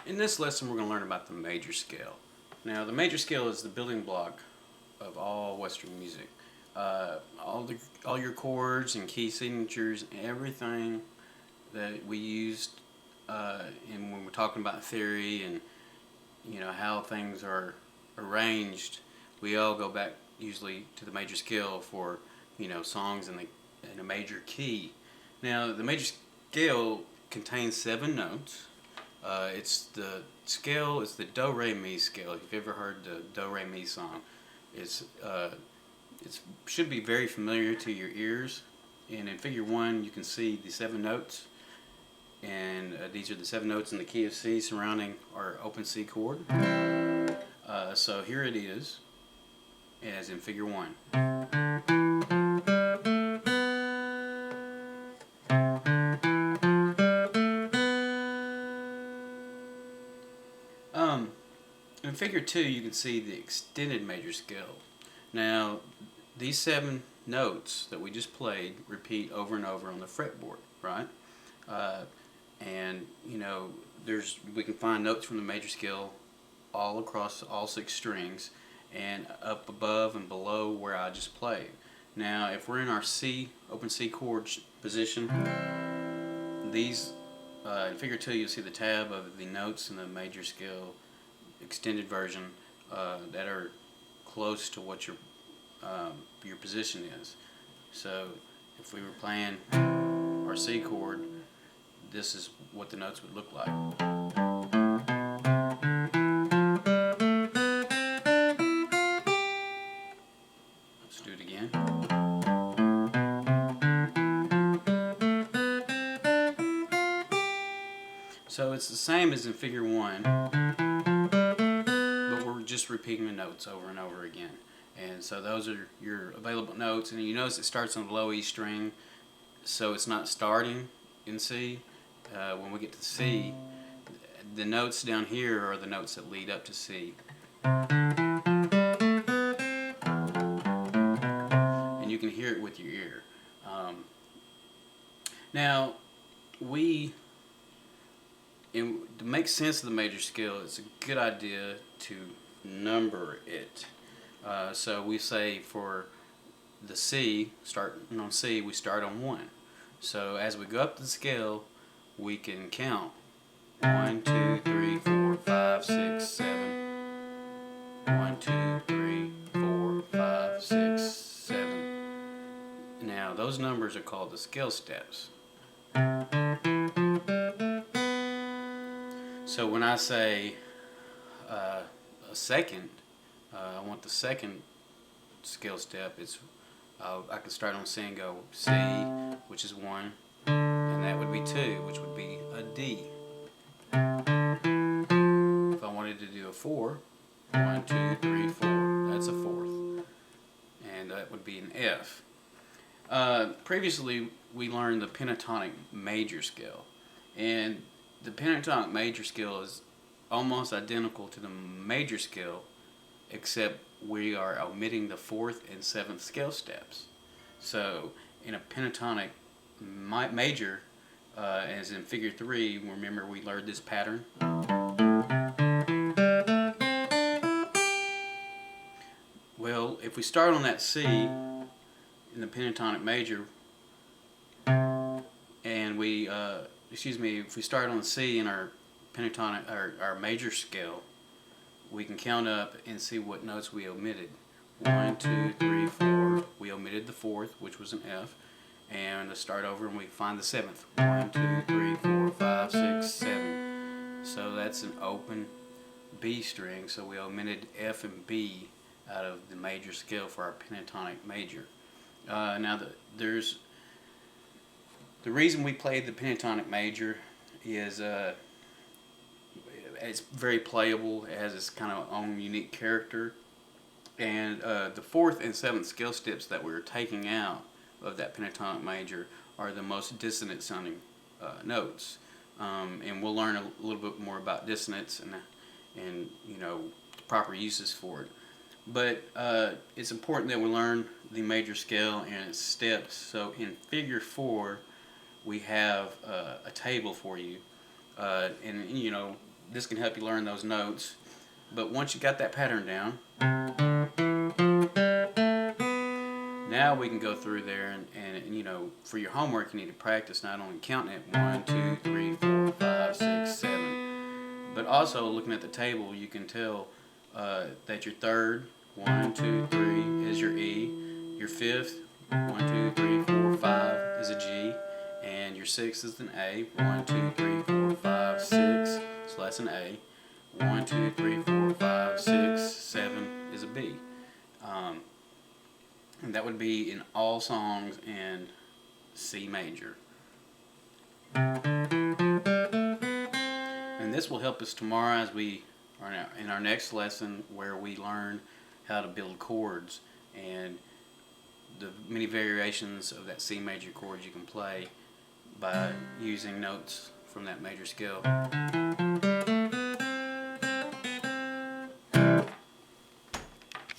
In this lesson, we're going to learn about the major scale. Now, the major scale is the building block of all Western music. All your chords and key signatures, everything that we used, and when we're talking about theory and how things are arranged, we all go back usually to the major scale for songs in a major key. Now, the major scale contains 7 notes. It's the do re mi scale. If you've ever heard the do re mi song, it's it should be very familiar to your ears. And in Figure 1, you can see the 7 notes, and these are the 7 notes in the key of C surrounding our open C chord. So here it is, as in Figure 1. In Figure 2, you can see the extended major scale. Now, these 7 notes that we just played repeat over and over on the fretboard, right? And we can find notes from the major scale all across all 6 strings and up above and below where I just played. Now, if we're in our C, open C chord position, these in Figure 2, you'll see the tab of the notes in the major scale extended version that are close to what your position is. So if we were playing our C chord, this is what the notes would look like. Let's do it again. So it's the same as in Figure 1, but we're just repeating the notes over and over again. And so those are your available notes, and you notice it starts on the low E string, so it's not starting in C. When we get to C, the notes down here are the notes that lead up to C. And you can hear it with your ear. Now, to make sense of the major scale, it's a good idea to number it. So we say for the C, starting on C, we start on 1. So as we go up the scale, we can count 1, 2, 3, 4, 5, 6, 7. 1, 2, 3, 4, 5, 6, 7. Now those numbers are called the scale steps. So when I say a second, I want the second scale step. I can start on C and go C, which is 1, and that would be 2, which would be a D. If I wanted to do a 4, 1, 2, 3, 4, that's a 4th, and that would be an F. Previously, we learned the pentatonic major scale, and the pentatonic major scale is almost identical to the major scale, except we are omitting the 4th and 7th scale steps. So in a pentatonic major, as in Figure 3, remember we learned this pattern. Well, if we start on that C in the pentatonic major, and if we start on the C in our pentatonic, our major scale, we can count up and see what notes we omitted. 1, 2, 3, 4. We omitted the 4th, which was an F. And let's start over and we find the 7th. 1, 2, 3, 4, 5, 6, 7. So that's an open B string. So we omitted F and B out of the major scale for our pentatonic major. Now the reason we played the pentatonic major is it's very playable. It has its kind of own unique character, and the 4th and 7th scale steps that we were taking out of that pentatonic major are the most dissonant sounding notes, and we'll learn a little bit more about dissonance and the proper uses for it. But it's important that we learn the major scale and its steps. So in Figure 4, we have a table for you, and this can help you learn those notes. But once you got that pattern down, now we can go through there and you know, for your homework you need to practice not only counting it 1, 2, 3, 4, 5, 6, 7, but also looking at the table you can tell that your third 1, 2, 3 is your E, your fifth 1, 2, 3, 4, 5 is a G, and your sixth is an A. 1, 2, 3, 4, 5, 6, so that's an A. 1, 2, 3, 4, 5, 6, 7 is a B. And that would be in all songs in C major. And this will help us tomorrow as we are in our next lesson where we learn how to build chords and the many variations of that C major chord you can play by using notes from that major scale.